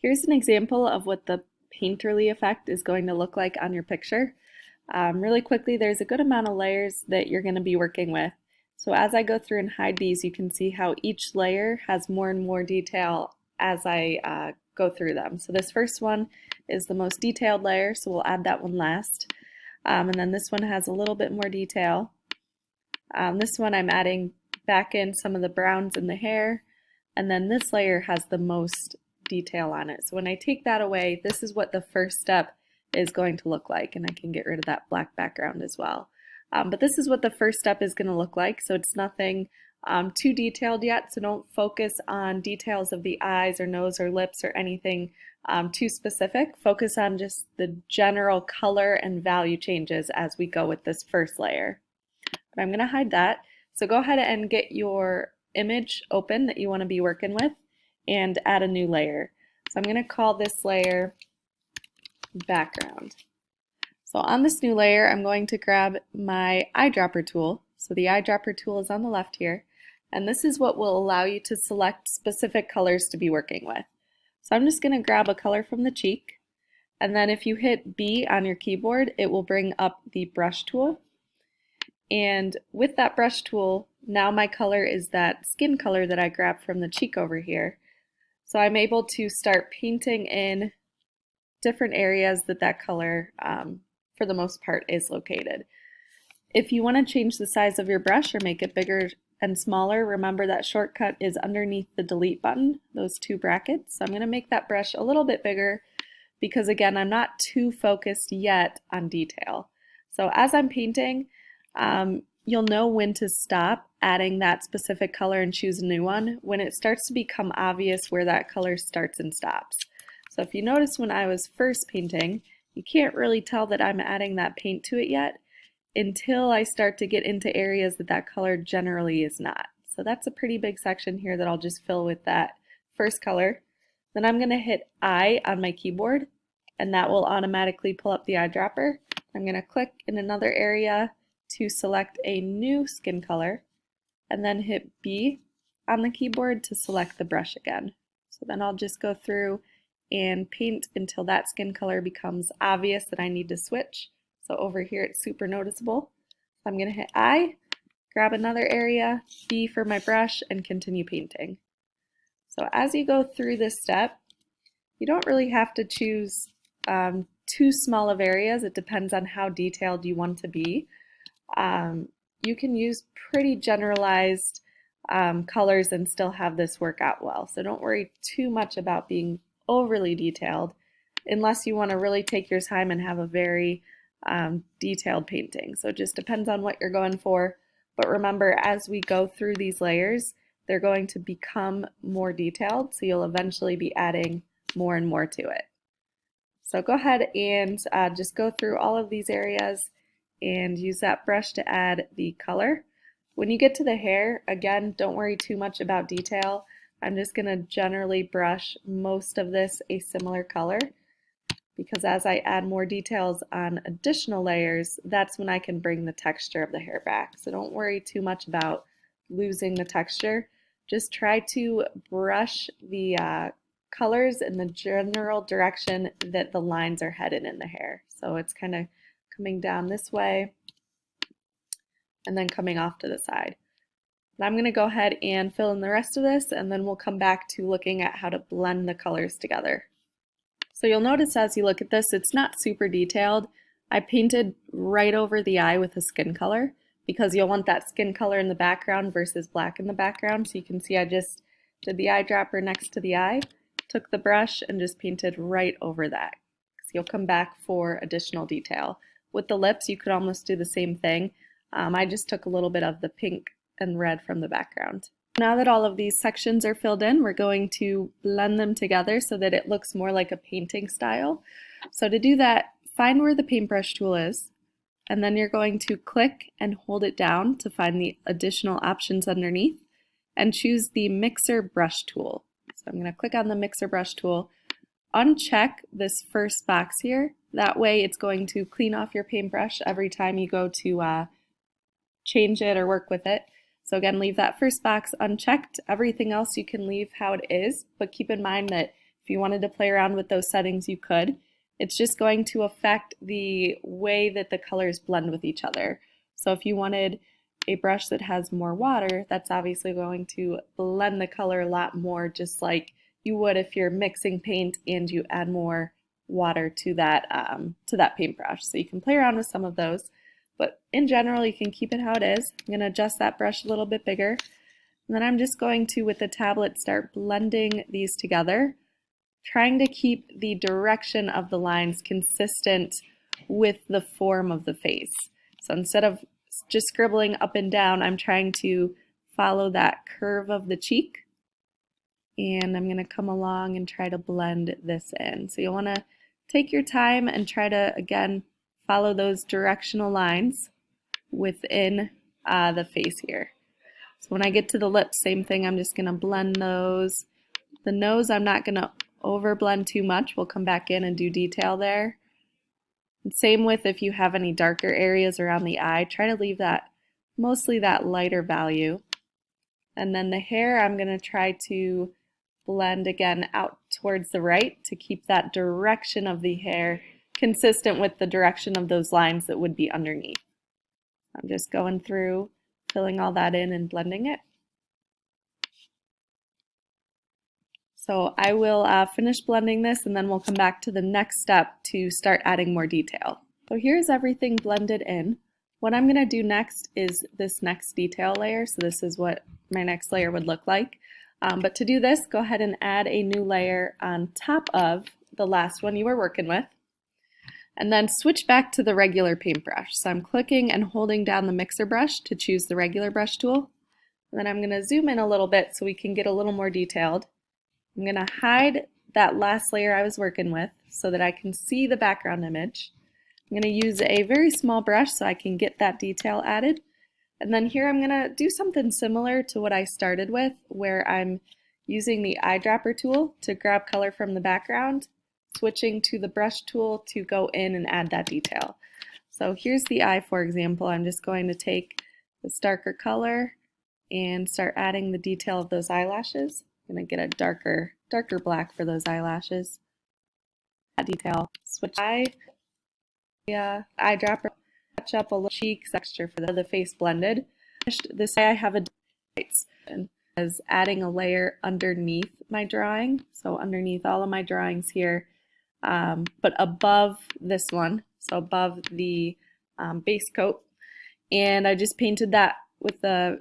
Here's an example of what the painterly effect is going to look like on your picture. Really quickly, there's a good amount of layers that you're going to be working with. So as I go through and hide these, you can see how each layer has more and more detail as I go through them. So this first one is the most detailed layer, so we'll add that one last. And then this one has a little bit more detail. This one I'm adding back in some of the browns in the hair, and then this layer has the most detail on it. So when I take that away, this is what the first step is going to look like, and I can get rid of that black background as well. But this is what the first step is going to look like, so it's nothing too detailed yet, so don't focus on details of the eyes or nose or lips or anything too specific. Focus on just the general color and value changes as we go with this first layer. But I'm going to hide that, so go ahead and get your image open that you want to be working with and add a new layer. So I'm going to call this layer background. So on this new layer, I'm going to grab my eyedropper tool. So the eyedropper tool is on the left here, and this is what will allow you to select specific colors to be working with. So I'm just going to grab a color from the cheek, and then if you hit B on your keyboard, it will bring up the brush tool. And with that brush tool, now my color is that skin color that I grabbed from the cheek over here. So I'm able to start painting in different areas that color, for the most part, is located. If you want to change the size of your brush or make it bigger and smaller, remember that shortcut is underneath the delete button, those two brackets. So I'm going to make that brush a little bit bigger because, again, I'm not too focused yet on detail. So as I'm painting, you'll know when to stop adding that specific color and choose a new one when it starts to become obvious where that color starts and stops. So if you notice when I was first painting, you can't really tell that I'm adding that paint to it yet until I start to get into areas that color generally is not. So that's a pretty big section here that I'll just fill with that first color. Then I'm going to hit I on my keyboard, and that will automatically pull up the eyedropper. I'm going to click in another area to select a new skin color, and then hit B on the keyboard to select the brush again. So then I'll just go through and paint until that skin color becomes obvious that I need to switch. So over here it's super noticeable. So I'm going to hit I, grab another area, B for my brush, and continue painting. So as you go through this step, you don't really have to choose too small of areas. It depends on how detailed you want to be. You can use pretty generalized colors and still have this work out well. So don't worry too much about being overly detailed unless you want to really take your time and have a very detailed painting. So it just depends on what you're going for. But remember, as we go through these layers, they're going to become more detailed, so you'll eventually be adding more and more to it. So go ahead and just go through all of these areas and use that brush to add the color. When you get to the hair, again, don't worry too much about detail. I'm just going to generally brush most of this a similar color, because as I add more details on additional layers, that's when I can bring the texture of the hair back. So don't worry too much about losing the texture. Just try to brush the colors in the general direction that the lines are headed in the hair. So it's kind of coming down this way and then coming off to the side. And I'm going to go ahead and fill in the rest of this, and then we'll come back to looking at how to blend the colors together. So you'll notice as you look at this, it's not super detailed. I painted right over the eye with a skin color because you'll want that skin color in the background versus black in the background. So you can see I just did the eyedropper next to the eye, took the brush and just painted right over that. So you'll come back for additional detail. With the lips, you could almost do the same thing. I just took a little bit of the pink and red from the background. Now that all of these sections are filled in, we're going to blend them together so that it looks more like a painting style. So to do that, find where the paintbrush tool is, and then you're going to click and hold it down to find the additional options underneath, and choose the mixer brush tool. So I'm going to click on the mixer brush tool, uncheck this first box here. That way it's going to clean off your paintbrush every time you go to change it or work with it. So again, leave that first box unchecked. Everything else you can leave how it is, but keep in mind that If you wanted to play around with those settings, you could. It's just going to affect the way that the colors blend with each other. So if you wanted a brush that has more water, that's obviously going to blend the color a lot more, just like you would if you're mixing paint and you add more water to that paintbrush. So you can play around with some of those, but in general, you can keep it how it is. I'm going to adjust that brush a little bit bigger, and then I'm just going to, with the tablet, start blending these together, trying to keep the direction of the lines consistent with the form of the face. So instead of just scribbling up and down, I'm trying to follow that curve of the cheek, and I'm going to come along and try to blend this in. So you'll want to take your time and try to, again, follow those directional lines within the face here. So when I get to the lips, same thing, I'm just going to blend those. The nose, I'm not going to over blend too much. We'll come back in and do detail there. And same with if you have any darker areas around the eye, try to leave that mostly that lighter value. And then the hair, I'm going to try to blend again out towards the right to keep that direction of the hair consistent with the direction of those lines that would be underneath. I'm just going through, filling all that in and blending it. So I will finish blending this, and then we'll come back to the next step to start adding more detail. So here's everything blended in. What I'm going to do next is this next detail layer. So this is what my next layer would look like. But to do this, go ahead and add a new layer on top of the last one you were working with. And then switch back to the regular paintbrush. So I'm clicking and holding down the mixer brush to choose the regular brush tool. And then I'm going to zoom in a little bit so we can get a little more detailed. I'm going to hide that last layer I was working with so that I can see the background image. I'm going to use a very small brush so I can get that detail added. And then here I'm going to do something similar to what I started with, where I'm using the eyedropper tool to grab color from the background, switching to the brush tool to go in and add that detail. So here's the eye, for example. I'm just going to take this darker color and start adding the detail of those eyelashes. I'm going to get a darker black for those eyelashes. That detail. Switch eye. Eyedropper. Touch up a little cheek texture for the face blended. This way I have a as adding a layer underneath my drawing. So underneath all of my drawings here, but above this one. So above the base coat. And I just painted that with the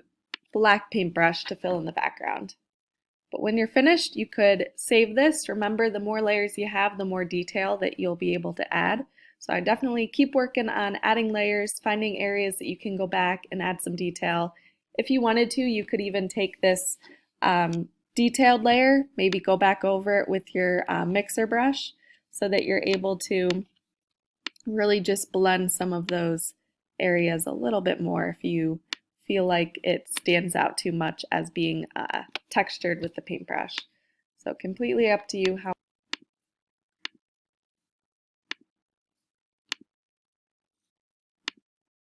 black paintbrush to fill in the background. But when you're finished, you could save this. Remember, the more layers you have, the more detail that you'll be able to add. So I definitely keep working on adding layers, finding areas that you can go back and add some detail. If you wanted to, you could even take this detailed layer, maybe go back over it with your mixer brush so that you're able to really just blend some of those areas a little bit more if you feel like it stands out too much as being textured with the paintbrush. So completely up to you how